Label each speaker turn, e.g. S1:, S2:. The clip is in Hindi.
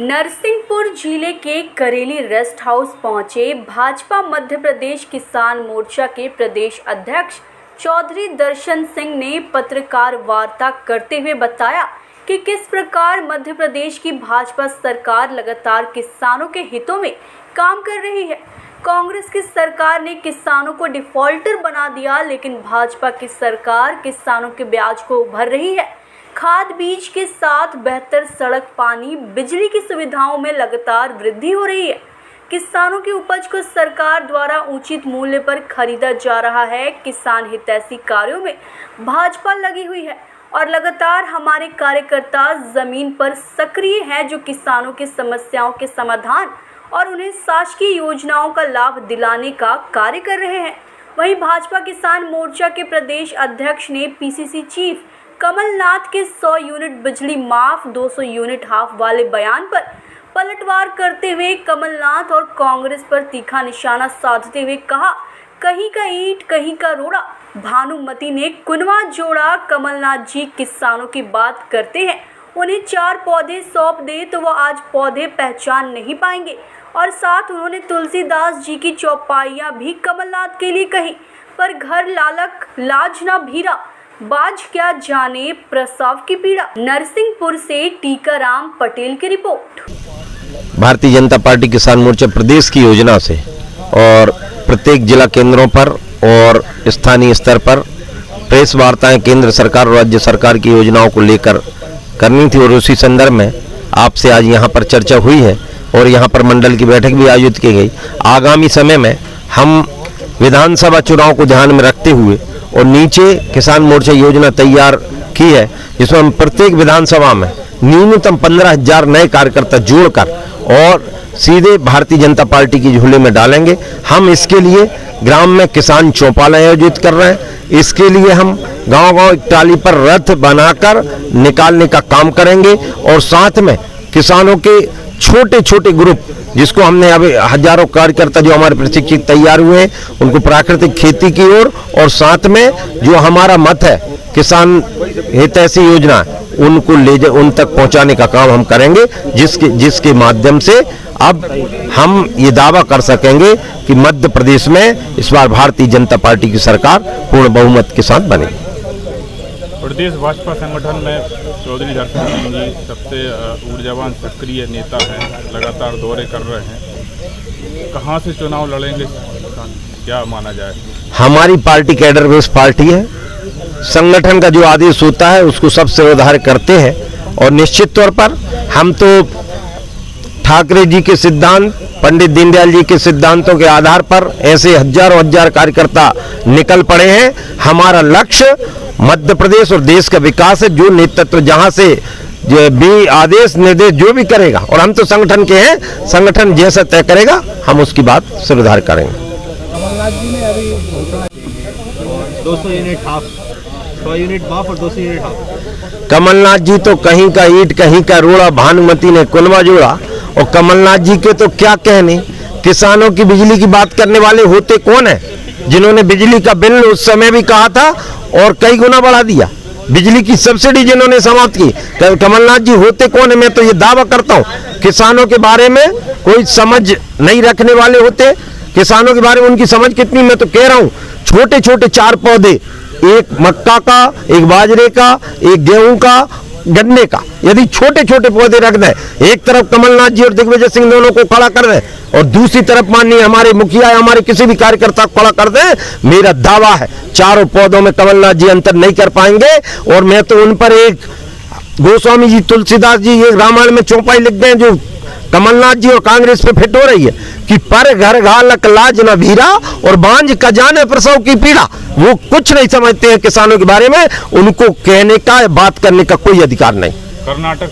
S1: नरसिंहपुर जिले के करेली रेस्ट हाउस पहुंचे भाजपा मध्य प्रदेश किसान मोर्चा के प्रदेश अध्यक्ष चौधरी दर्शन सिंह ने पत्रकार वार्ता करते हुए बताया कि किस प्रकार मध्य प्रदेश की भाजपा सरकार लगातार किसानों के हितों में काम कर रही है। कांग्रेस की सरकार ने किसानों को डिफॉल्टर बना दिया, लेकिन भाजपा की सरकार किसानों के ब्याज को भर रही है। खाद बीज के साथ बेहतर सड़क, पानी, बिजली की सुविधाओं में लगातार वृद्धि हो रही है। किसानों की उपज को सरकार द्वारा उचित मूल्य पर खरीदा जा रहा है। किसान हितैषी कार्यों में भाजपा लगी हुई है और लगातार हमारे कार्यकर्ता जमीन पर सक्रिय हैं, जो किसानों की समस्याओं के समाधान और उन्हें शासकीय योजनाओं का लाभ दिलाने का कार्य कर रहे हैं। वहीं भाजपा किसान मोर्चा के प्रदेश अध्यक्ष ने पीसीसी चीफ कमलनाथ के 100 यूनिट बिजली माफ, 200 यूनिट हाफ वाले बयान पर पलटवार करते हुए कमलनाथ और कांग्रेस पर तीखा निशाना साधते हुए कहा, कहीं का ईंट कहीं का रोड़ा। भानुमति ने कुनवा जोड़ा। कमलनाथ जी किसानों की बात करते हैं, उन्हें 4 पौधे सौंप दे तो वो आज पौधे पहचान नहीं पाएंगे। और साथ उन्होंने तुलसीदास जी की चौपाइयाँ भी कमलनाथ के लिए कही, पर घर लालक लाज ना भीरा, बाज क्या जाने प्रसव की पीड़ा। नरसिंहपुर से टीकाराम पटेल की रिपोर्ट।
S2: भारतीय जनता पार्टी किसान मोर्चा प्रदेश की योजना से और प्रत्येक जिला केंद्रों पर और स्थानीय स्तर पर प्रेस वार्ताएं केंद्र सरकार और राज्य सरकार की योजनाओं को लेकर करनी थी, और उसी संदर्भ में आपसे आज यहां पर चर्चा हुई है और यहां पर मंडल की बैठक भी आयोजित की गई। आगामी समय में हम विधानसभा चुनाव को ध्यान में रखते हुए और नीचे किसान मोर्चा योजना तैयार की है, जिसमें हम प्रत्येक विधानसभा में न्यूनतम 15,000 नए कार्यकर्ता जोड़कर और सीधे भारतीय जनता पार्टी की झोली में डालेंगे। हम इसके लिए ग्राम में किसान चौपाल आयोजित कर रहे हैं। इसके लिए हम गांव-गांव एक टाली पर रथ बनाकर निकालने का काम करेंगे और साथ में किसानों के छोटे छोटे ग्रुप, जिसको हमने अभी हजारों कार्यकर्ता जो हमारे प्रशिक्षित तैयार हुए हैं, उनको प्राकृतिक खेती की ओर और साथ में जो हमारा मत है किसान हितैषी योजना, उनको ले उन तक पहुंचाने का काम हम करेंगे, जिसके माध्यम से अब हम ये दावा कर सकेंगे कि मध्य प्रदेश में इस बार भारतीय जनता पार्टी की सरकार पूर्ण बहुमत के साथ बनेगी।
S3: प्रदेश भाजपा संगठन में चौधरी दर्शन सिंह जी सबसे ऊर्जावान सक्रिय नेता हैं, लगातार दौरे कर रहे हैं। कहां से चुनाव लड़ेंगे, क्या माना जाए? हमारी
S2: पार्टी कैडर बेस्ड पार्टी है। संगठन का जो आदेश होता है उसको सब सेवाधार करते हैं और निश्चित तौर पर हम तो ठाकरे जी के सिद्धांत, पंडित दीनदयाल जी के सिद्धांतों के आधार पर ऐसे हजारों हजार कार्यकर्ता निकल पड़े हैं। हमारा लक्ष्य मध्य प्रदेश और देश का विकास है। जो नेतृत्व जहां से भी आदेश निर्देश जो भी करेगा, और हम तो संगठन के हैं, संगठन जैसा तय करेगा हम उसकी बात सुधार करेंगे।
S4: कमलनाथ जी ने अभी 200 यूनिट हाफ, 100 यूनिट माफ और 200 यूनिट हाफ।
S2: कमलनाथ जी तो कहीं का ईंट कहीं का रोड़ा, भानुमति ने कुनवा जोड़ा। और कमलनाथ जी के तो क्या कहने, किसानों की बिजली की बात करने वाले होते कौन है, जिन्होंने बिजली का बिल उस समय भी कहा था और कई गुना बढ़ा दिया। बिजली की सब्सिडी जिन्होंने समाप्त की, कमलनाथ जी होते कौन है? मैं तो ये दावा करता हूँ किसानों के बारे में कोई समझ नहीं रखने वाले होते। किसानों के बारे में उनकी समझ कितनी, मैं तो कह रहा हूँ छोटे छोटे 4 पौधे, एक मक्का का, एक बाजरे का, एक गेहूं का, गन्ने का, यदि छोटे छोटे पौधे रख दें, एक तरफ कमलनाथ जी और दिग्विजय सिंह दोनों को खड़ा कर दें और दूसरी तरफ माननीय हमारे मुखिया या हमारे किसी भी कार्यकर्ता को खड़ा कर दें, मेरा दावा है चारों पौधों में कमलनाथ जी अंतर नहीं कर पाएंगे। और मैं तो उन पर एक गोस्वामी जी, तुलसीदास जी एक रामायण में चौपाई लिख दें जो कमलनाथ जी और कांग्रेस पे फिट हो रही है कि पर घर घालक लाज न भीरा और बांझ का जाने प्रसव की पीड़ा। वो कुछ नहीं समझते हैं किसानों के बारे में, उनको कहने का, बात करने का कोई अधिकार नहीं।
S3: कर्नाटक